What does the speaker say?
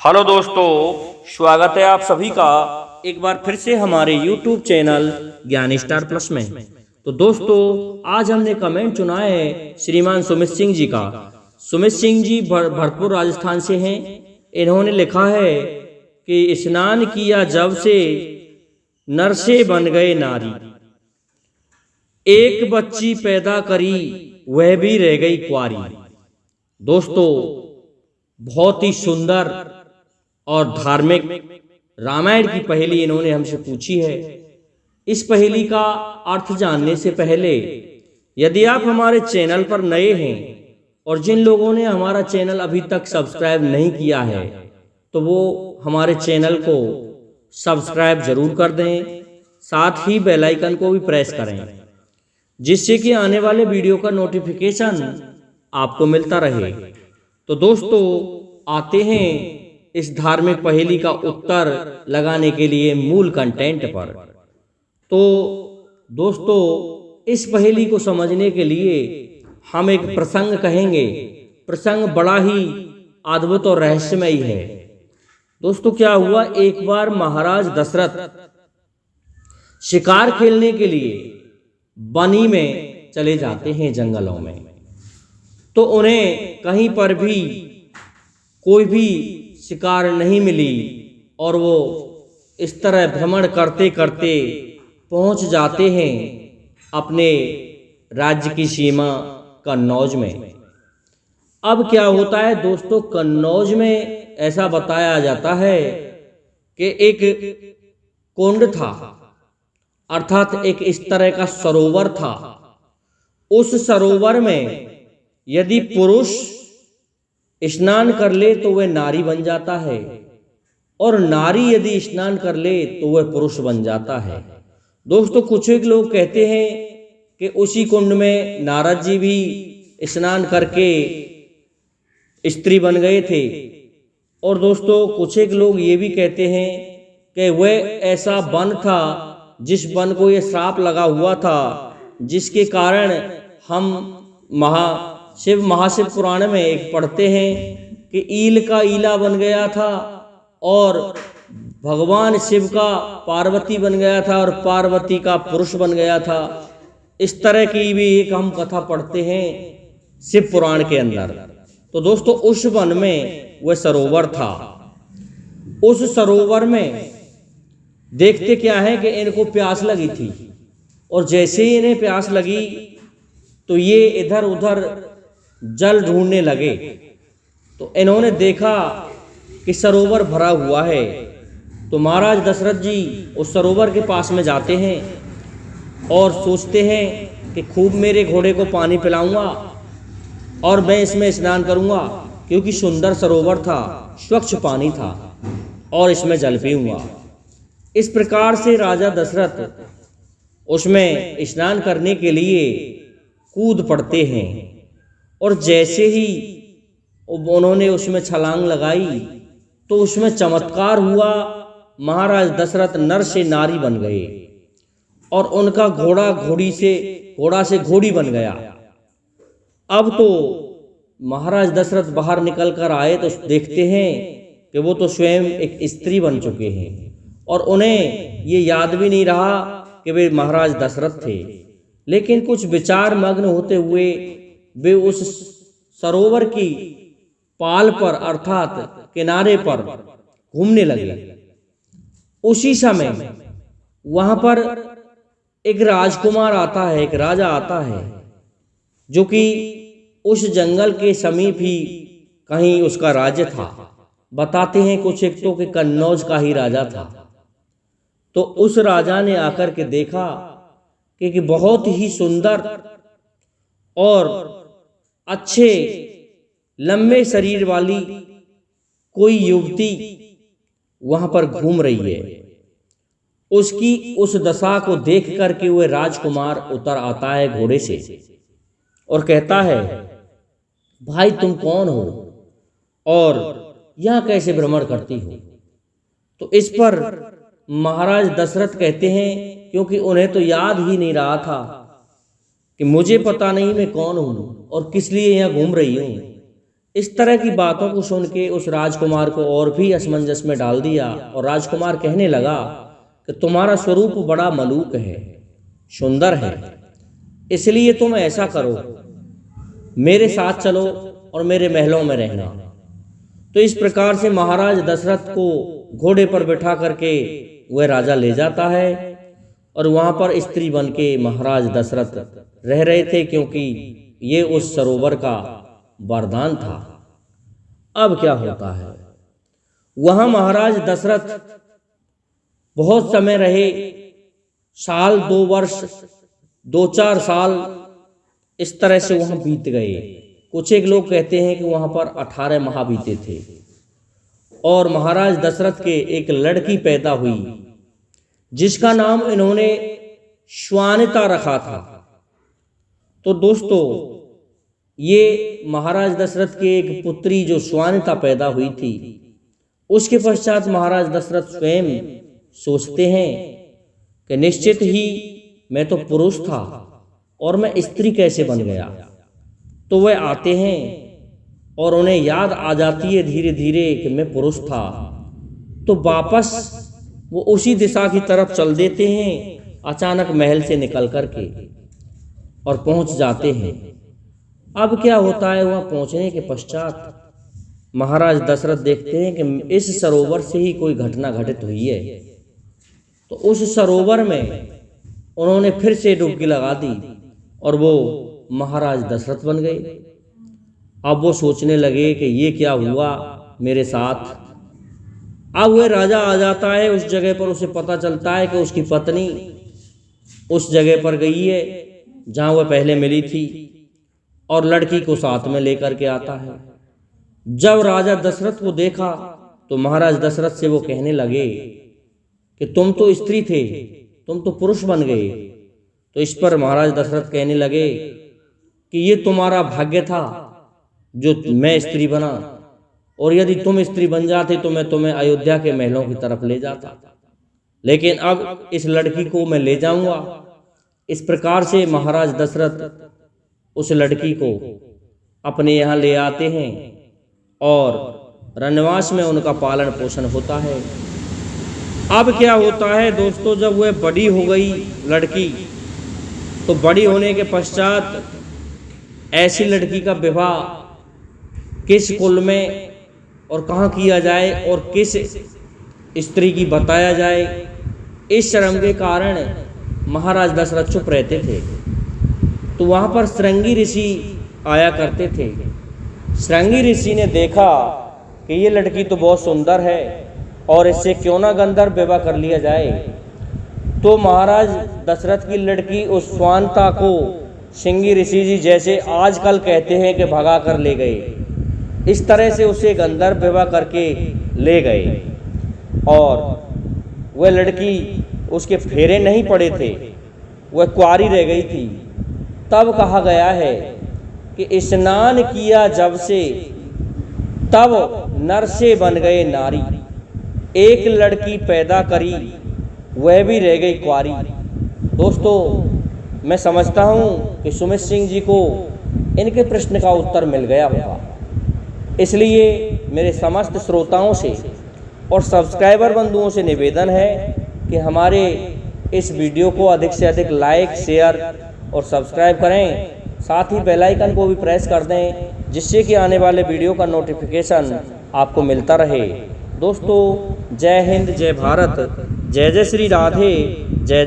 Hello दोस्तों, स्वागत है आप सभी का एक बार फिर से हमारे YouTube चैनल ज्ञान स्टार प्लस में। तो दोस्तों, आज हमने कमेंट चुना है श्रीमान सुमित सिंह जी का। सुमित सिंह जी भरतपुर राजस्थान से हैं। इन्होंने लिखा है कि स्नान किया जब से नर से बन गए नारी, एक बच्ची पैदा करी वह भी रह गई कुंवारी। दोस्तों, बहुत ही सुंदर और धार्मिक रामायण की पहेली इन्होंने हमसे पूछी है। इस पहेली का अर्थ जानने से पहले यदि आप हमारे चैनल पर नए हैं और जिन लोगों ने हमारा चैनल अभी तक सब्सक्राइब नहीं किया है तो वो हमारे चैनल को सब्सक्राइब जरूर कर दें, साथ ही बेल आइकन को भी प्रेस करें जिससे कि आने वाले वीडियो का नोटिफिकेशन आपको मिलता रहे। तो दोस्तों, आते हैं इस धार्मिक पहेली का उत्तर लगाने के लिए मूल कंटेंट पर। तो दोस्तों, इस पहेली को समझने के लिए हम एक प्रसंग कहेंगे। प्रसंग बड़ा ही अद्भुत और रहस्यमयी है। दोस्तों, क्या हुआ, एक बार महाराज दशरथ शिकार खेलने के लिए बनी में चले जाते हैं, जंगलों में। तो उन्हें कहीं पर भी कोई भी शिकार नहीं मिली और वो इस तरह भ्रमण करते करते पहुंच जाते हैं अपने राज्य की सीमा कन्नौज में। अब क्या होता है दोस्तों, कन्नौज में ऐसा बताया जाता है कि एक कुंड था, अर्थात एक इस तरह का सरोवर था। उस सरोवर में यदि पुरुष स्नान कर ले तो वह नारी बन जाता है, और नारी यदि स्नान कर ले तो वह पुरुष बन जाता है। दोस्तों, कुछ एक लोग कहते हैं कि उसी कुंड में नारद जी भी स्नान करके स्त्री बन गए थे। और दोस्तों, कुछ एक लोग ये भी कहते हैं कि वह ऐसा वन था जिस वन को ये श्राप लगा हुआ था, जिसके कारण हम महाशिव पुराण में एक पढ़ते हैं कि ईल का ईला बन गया था और भगवान शिव का पार्वती बन गया था और पार्वती का पुरुष बन गया था। इस तरह की भी एक हम कथा पढ़ते हैं शिव पुराण के अंदर। तो दोस्तों, उस वन में वह सरोवर था। उस सरोवर में देखते क्या है कि इनको प्यास लगी थी, और जैसे ही इन्हें प्यास लगी तो ये इधर उधर जल ढूंढने लगे। तो इन्होंने देखा कि सरोवर भरा हुआ है। तो महाराज दशरथ जी उस सरोवर के पास में जाते हैं और सोचते हैं कि खूब मेरे घोड़े को पानी पिलाऊंगा और मैं इसमें स्नान करूंगा, क्योंकि सुंदर सरोवर था, स्वच्छ पानी था, और इसमें जल पीऊंगा। इस प्रकार से राजा दशरथ उसमें स्नान करने के लिए कूद पड़ते हैं। और जैसे ही उन्होंने उसमें छलांग लगाई तो उसमें चमत्कार हुआ। महाराज दशरथ नर से नारी बन गए और उनका घोड़ा से घोड़ी बन गया। अब तो महाराज दशरथ बाहर निकल कर आए तो देखते हैं कि वो तो स्वयं एक स्त्री बन चुके हैं, और उन्हें ये याद भी नहीं रहा कि वे महाराज दशरथ थे। लेकिन कुछ विचार मग्न होते हुए वे उस सरोवर की पाल पर अर्थात किनारे पर घूमने लगे। उसी समय वहां पर एक राजकुमार आता है, एक राजा आता है, जो कि उस जंगल के समीप ही कहीं उसका राज्य था। बताते हैं कुछ एक तो कि कन्नौज का ही राजा था। तो उस राजा ने आकर के देखा कि बहुत ही सुंदर और अच्छे लंबे शरीर वाली कोई युवती वहां पर घूम रही है। उसकी उस दशा को देख करके वह राजकुमार उतर आता है घोड़े से और कहता है, भाई तुम कौन हो और यहां कैसे भ्रमण करती हो? तो इस पर महाराज दशरथ कहते हैं, क्योंकि उन्हें तो याद ही नहीं रहा था कि मुझे पता नहीं मैं कौन हूं और किस लिए यहां घूम रही हूं। इस तरह की बातों को सुन के उस राजकुमार को और भी असमंजस में डाल दिया और राजकुमार कहने लगा कि तुम्हारा स्वरूप बड़ा मलूक है, सुंदर है, इसलिए तुम ऐसा करो, मेरे साथ चलो और मेरे महलों में रहना। तो इस प्रकार से महाराज दशरथ को घोड़े पर बिठा करके वह राजा ले जाता है और वहां पर स्त्री बन के महाराज दशरथ रह रहे थे, क्योंकि ये उस सरोवर का वरदान था। अब क्या होता है, वहां महाराज दशरथ बहुत समय रहे, साल 2 वर्ष 2-4 साल इस तरह से वहां बीत गए। कुछ एक लोग कहते हैं कि वहां पर 18 माह बीते थे और महाराज दशरथ के एक लड़की पैदा हुई जिसका नाम इन्होंने श्वानिता रखा था। तो दोस्तों, ये महाराज दशरथ के एक पुत्री जो श्वानिता पैदा हुई थी, उसके पश्चात महाराज दशरथ स्वयं सोचते हैं कि निश्चित ही मैं तो पुरुष था और मैं स्त्री कैसे बन गया। तो वह आते हैं और उन्हें याद आ जाती है धीरे धीरे कि मैं पुरुष था, तो वापस वो उसी दिशा की तरफ चल देते हैं अचानक महल से निकल करके और पहुंच जाते हैं। अब क्या होता है, वहां पहुंचने के पश्चात महाराज दशरथ देखते हैं कि इस सरोवर से ही कोई घटना घटित हुई है। तो उस सरोवर में उन्होंने फिर से डुबकी लगा दी और वो महाराज दशरथ बन गए। अब वो सोचने लगे कि ये क्या हुआ मेरे साथ। अब वह राजा आ जाता है उस जगह पर, उसे पता चलता है कि उसकी पत्नी उस जगह पर गई है जहां वह पहले मिली थी और लड़की को साथ में लेकर के आता है। जब राजा दशरथ को देखा तो महाराज दशरथ से वो कहने लगे कि तुम तो स्त्री थे, तुम तो पुरुष बन गए। तो इस पर महाराज दशरथ कहने लगे कि ये तुम्हारा भाग्य था जो मैं स्त्री बना, और यदि तुम स्त्री बन जाते तो मैं तुम्हें अयोध्या के महलों की तरफ ले जाता, लेकिन अब इस लड़की को मैं ले जाऊंगा। इस प्रकार से महाराज दशरथ उस लड़की को अपने यहाँ ले आते हैं और रनवास में उनका पालन पोषण होता है। अब क्या होता है दोस्तों, जब वह बड़ी हो गई लड़की, तो बड़ी होने के पश्चात ऐसी लड़की का विवाह किस कुल में और कहाँ किया जाए और किस स्त्री की बताया जाए, इस शर्म के कारण महाराज दशरथ चुप रहते थे। तो वहाँ पर श्रृंगी ऋषि आया करते थे। श्रृंगी ऋषि ने देखा कि ये लड़की तो बहुत सुंदर है और इससे क्यों ना गंधर्व विवाह कर लिया जाए। तो महाराज दशरथ की लड़की उस स्वानता को श्रृंगी ऋषि जी जैसे आजकल कहते हैं कि भगा कर ले गए, इस तरह से उसे गंधर्व विवाह करके ले गए और वह लड़की उसके फेरे नहीं पड़े थे, वह कुंवारी रह गई थी। तब कहा गया है कि स्नान किया जब से तब नर से बन गए नारी, एक लड़की पैदा करी वह भी रह गई कुंवारी। दोस्तों, मैं समझता हूँ कि सुमित सिंह जी को इनके प्रश्न का उत्तर मिल गया होगा, इसलिए मेरे समस्त श्रोताओं से और सब्सक्राइबर बंधुओं से निवेदन है कि हमारे इस वीडियो को अधिक से अधिक लाइक, शेयर और सब्सक्राइब करें। साथ ही बेल आइकन को भी प्रेस कर दें, जिससे कि आने वाले वीडियो का नोटिफिकेशन आपको मिलता रहे। दोस्तों, जय हिंद, जय भारत, जय जय श्री राधे।